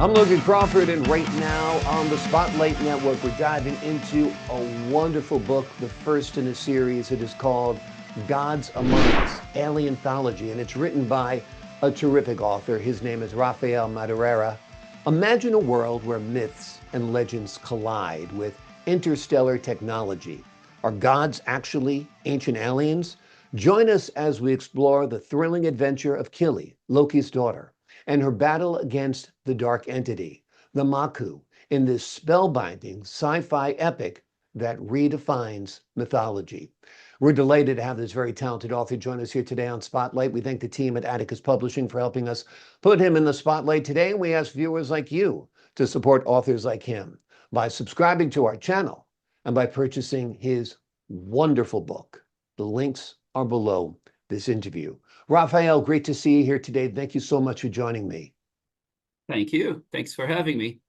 I'm Logan Crawford, and right now on the Spotlight Network, we're diving into a wonderful book, the first in a series. It is called Gods Among Us, Alienthology, and it's written by a terrific author. His name is Rafael Madureira. Imagine a world where myths and legends collide with interstellar technology. Are gods actually ancient aliens? Join us as we explore the thrilling adventure of Kili, Loki's daughter, and her battle against the dark entity, the Maku, in this spellbinding sci-fi epic that redefines mythology. We're delighted to have this very talented author join us here today on Spotlight. We thank the team at Atticus Publishing for helping us put him in the spotlight today. And we ask viewers like you to support authors like him by subscribing to our channel and by purchasing his wonderful book. The links are below this interview. Rafael, great to see you here today. Thank you so much for joining me. Thank you. Thanks for having me.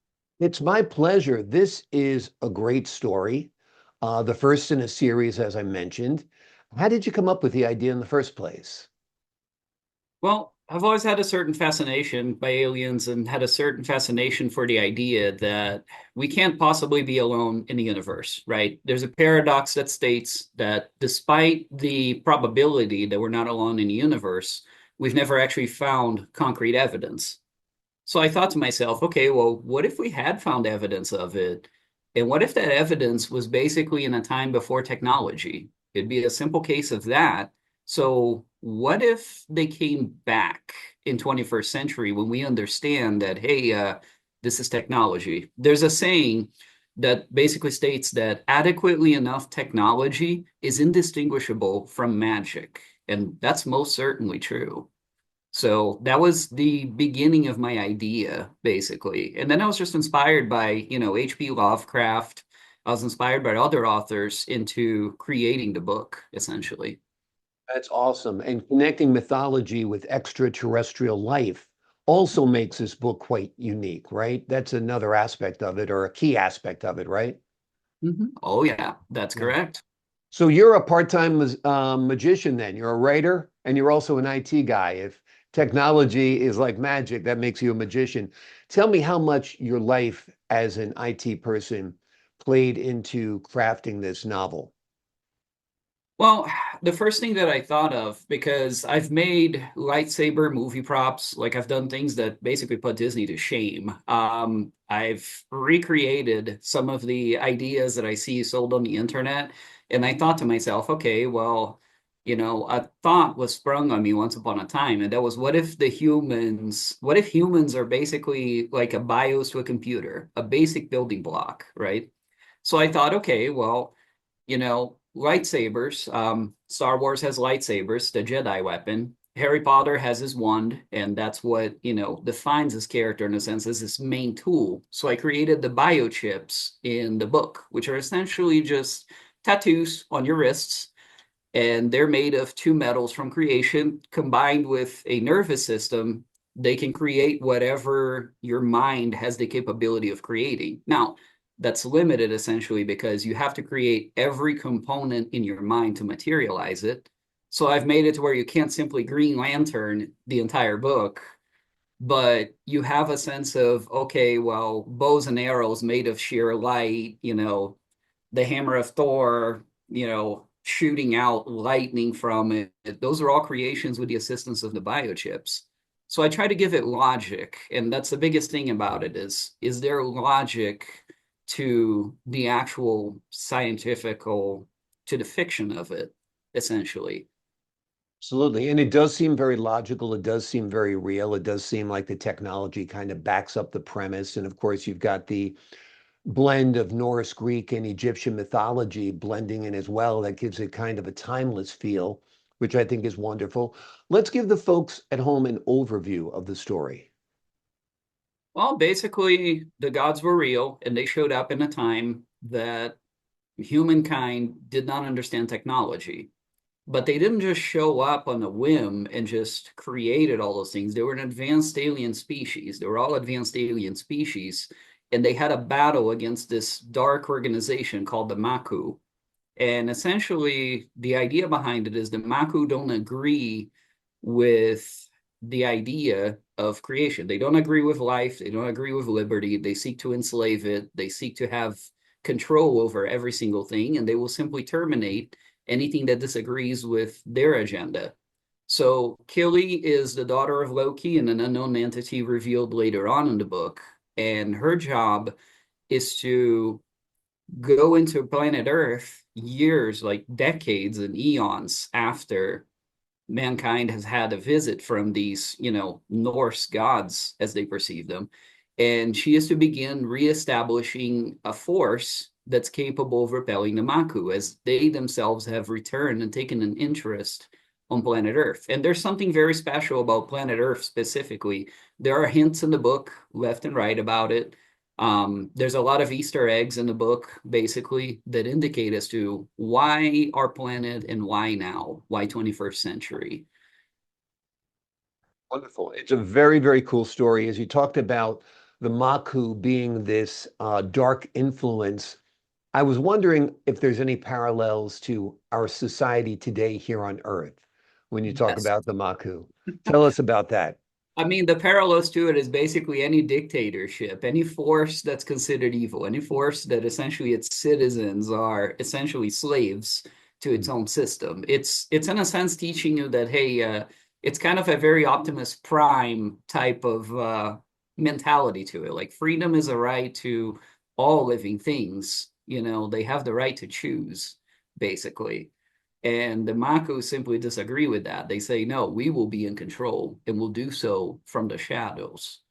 It's my pleasure. This is a great story, the first in a series, as I mentioned. How did you come up with the idea in the first place? Well, I've always had a certain fascination by aliens and had a certain fascination for the idea that we can't possibly be alone in the universe, right? There's a paradox that states that despite the probability that we're not alone in the universe, we've never actually found concrete evidence. So I thought to myself, okay, well, what if we had found evidence of it? And what if that evidence was basically in a time before technology? It'd be a simple case of that. So what if they came back in 21st century when we understand that, hey, this is technology? There's a saying that basically states that adequately enough technology is indistinguishable from magic. And that's most certainly true. So that was the beginning of my idea, basically. And then I was just inspired by, H.P. Lovecraft. I was inspired by other authors into creating the book, essentially. That's awesome. And connecting mythology with extraterrestrial life also makes this book quite unique, right? That's another aspect of it, or a key aspect of it, right? Oh, yeah, that's Yeah. correct. So you're a part-time magician then. You're a writer and you're also an IT guy. If technology is like magic, that makes you a magician. Tell me how much your life as an IT person played into crafting this novel. Well, the first thing that I thought of, because I've made lightsaber movie props, like I've done things that basically put Disney to shame. I've recreated some of the ideas that I see sold on the internet, and I thought to myself, okay, well, a thought was sprung on me once upon a time, and that was, what if humans are basically like a BIOS to a computer, a basic building block, right? So I thought, okay, well, lightsabers. Star Wars has lightsabers, the Jedi weapon. Harry Potter has his wand, and that's what, defines his character in a sense as his main tool. So I created the biochips in the book, which are essentially just tattoos on your wrists. And they're made of two metals from creation combined with a nervous system. They can create whatever your mind has the capability of creating. Now, that's limited essentially because you have to create every component in your mind to materialize it. So I've made it to where you can't simply Green Lantern the entire book, but you have a sense of, okay, well, bows and arrows made of sheer light, the hammer of Thor, shooting out lightning from it. Those are all creations with the assistance of the biochips. So I try to give it logic, and that's the biggest thing about it is there logic to the actual scientifical, to the fiction of it, essentially. Absolutely. And it does seem very logical. It does seem very real. It does seem like the technology kind of backs up the premise. And of course, you've got the blend of Norse, Greek, and Egyptian mythology blending in as well. That gives it kind of a timeless feel, which I think is wonderful. Let's give the folks at home an overview of the story. Well, basically, the gods were real, and they showed up in a time that humankind did not understand technology. But they didn't just show up on a whim and just created all those things. They were an advanced alien species. They were all advanced alien species. And they had a battle against this dark organization called the Maku. And essentially, the idea behind it is the Maku don't agree with the idea of creation. They don't agree with life. They don't agree with liberty. They seek to enslave it. They seek to have control over every single thing, and they will simply terminate anything that disagrees with their agenda. So Kili is the daughter of Loki and an unknown entity revealed later on in the book. And her job is to go into planet Earth years, like decades and eons after mankind has had a visit from these, Norse gods as they perceive them. And she is to begin reestablishing a force that's capable of repelling the Maku as they themselves have returned and taken an interest on planet Earth. And there's something very special about planet Earth specifically. There are hints in the book left and right about it. There's a lot of Easter eggs in the book, basically, that indicate as to why our planet and why now, why 21st century. Wonderful. It's a very, very cool story. As you talked about the Maku being this dark influence, I was wondering if there's any parallels to our society today here on Earth when you talk Yes. about the Maku. Tell us about that. I mean, the parallels to it is basically any dictatorship, any force that's considered evil, any force that essentially its citizens are essentially slaves to its own system. It's in a sense teaching you that, hey, it's kind of a very Optimus Prime type of mentality to it. Like freedom is a right to all living things. They have the right to choose, basically. And the Mako simply disagree with that. They say, no, we will be in control and we'll do so from the shadows.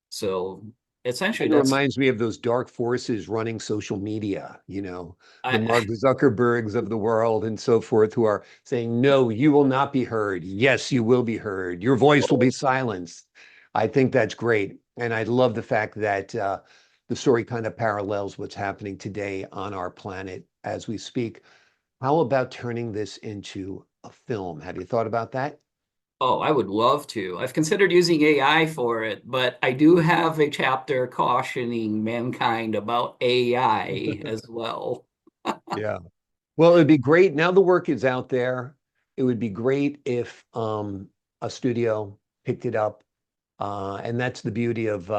So essentially, Kind of that's reminds me of those dark forces running social media, the I, Mark Zuckerbergs of the world and so forth, who are saying, no, you will not be heard. Yes, you will be heard. Your voice will be silenced. I think that's great. And I love the fact that the story kind of parallels what's happening today on our planet as we speak. How about turning this into a film? Have you thought about that? oh, I would love to. I've considered using AI for it, but I do have a chapter cautioning mankind about AI as well. Yeah. Well, it would be great. Now the work is out there. It would be great if a studio picked it up. And that's the beauty of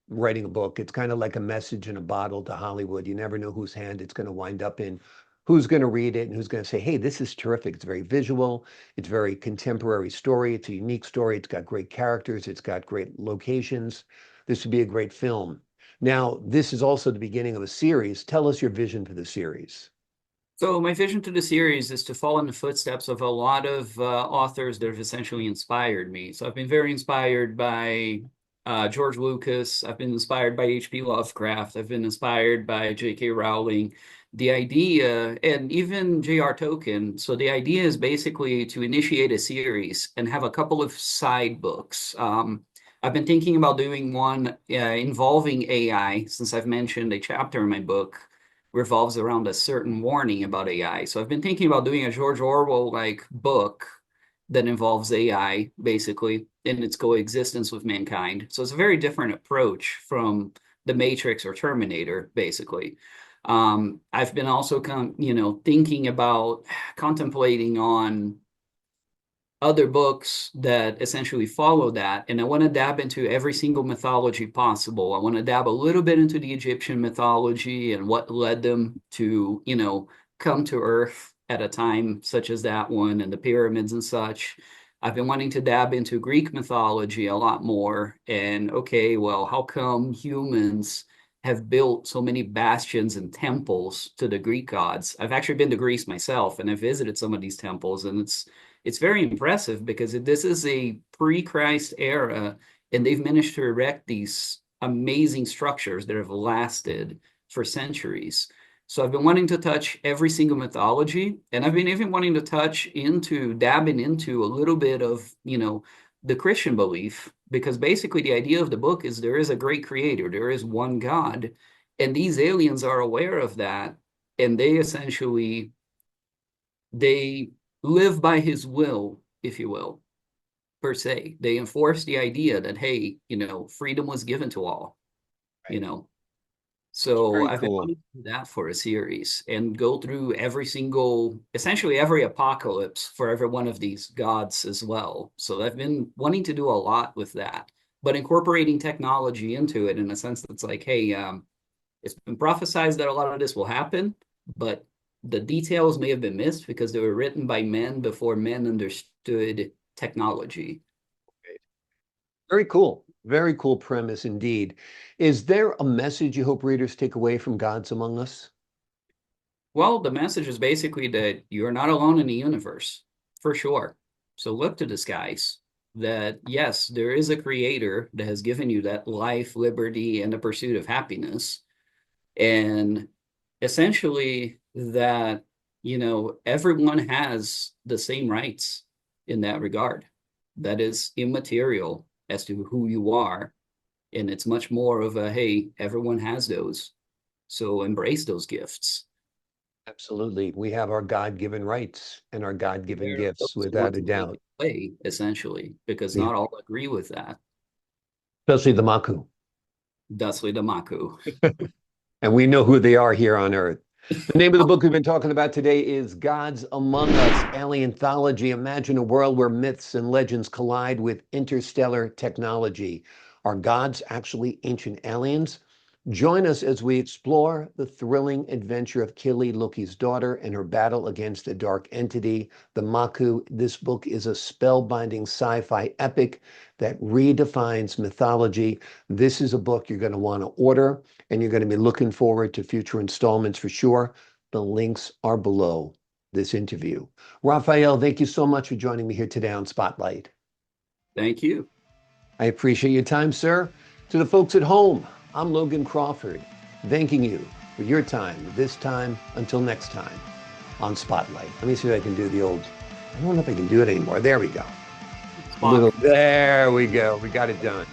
writing a book. It's kind of like a message in a bottle to Hollywood. You never know whose hand it's going to wind up in, who's going to read it, and who's going to say, hey, this is terrific. It's very visual. It's very contemporary story. It's a unique story. It's got great characters. It's got great locations. This would be a great film. Now, this is also the beginning of a series. Tell us your vision for the series. So my vision to the series is to follow in the footsteps of a lot of authors that have essentially inspired me. So I've been very inspired by George Lucas. I've been inspired by H.P. Lovecraft. I've been inspired by J.K. Rowling. The idea, and even J.R. Tolkien. So the idea is basically to initiate a series and have a couple of side books. I've been thinking about doing one involving AI, since I've mentioned a chapter in my book revolves around a certain warning about AI. So I've been thinking about doing a George Orwell like book that involves AI basically in its coexistence with mankind. So it's a very different approach from the Matrix or Terminator, basically. I've been also, thinking about contemplating on other books that essentially follow that. And I want to dab into every single mythology possible. I want to dab a little bit into the Egyptian mythology and what led them to, come to Earth at a time such as that one and the pyramids and such. I've been wanting to dab into Greek mythology a lot more. And okay, well, how come humans have built so many bastions and temples to the Greek gods? I've actually been to Greece myself and I visited some of these temples, and it's very impressive because this is a pre-Christ era, and they've managed to erect these amazing structures that have lasted for centuries. So I've been wanting to touch every single mythology, and I've been even wanting to dabbing into a little bit of, the Christian belief, because basically the idea of the book is there is a great creator, there is one God, and these aliens are aware of that, and they live by his will, if you will, per se. They enforce the idea that, hey, freedom was given to all, you Right. know. So Very I've been cool. wanting to do that for a series and go through essentially every apocalypse for every one of these gods as well. So I've been wanting to do a lot with that, but incorporating technology into it in a sense that's like, hey, it's been prophesized that a lot of this will happen, but the details may have been missed because they were written by men before men understood technology. Very cool. Very cool premise indeed. Is there a message you hope readers take away from Gods Among Us? Well, the message is basically that you're not alone in the universe, for sure. So look to the skies. That yes, there is a creator that has given you that life, liberty, and the pursuit of happiness. And essentially that, everyone has the same rights in that regard. That is immaterial as to who you are. And it's much more of a, hey, everyone has those. So embrace those gifts. Absolutely. We have our God-given rights and our God-given There are gifts, those who want without a to take doubt. it away, essentially, because Yeah. not all agree with that. Especially the Maku. Thusly, the Maku. And we know who they are here on Earth. The name of the book we've been talking about today is Gods Among Us, Alienthology. Imagine a world where myths and legends collide with interstellar technology. Are gods actually ancient aliens? Join us as we explore the thrilling adventure of Kili, Loki's daughter, and her battle against a dark entity, the Maku. This book is a spellbinding sci-fi epic that redefines mythology. This is a book you're going to want to order, and you're going to be looking forward to future installments for sure. The links are below this interview. Rafael, thank you so much for joining me here today on Spotlight. Thank you. I appreciate your time, sir. To the folks at home, I'm Logan Crawford, thanking you for your time this time until next time on Spotlight. Let me see if I can do the old, I don't know if I can do it anymore. There we go. A Spock. little, there we go. We got it done.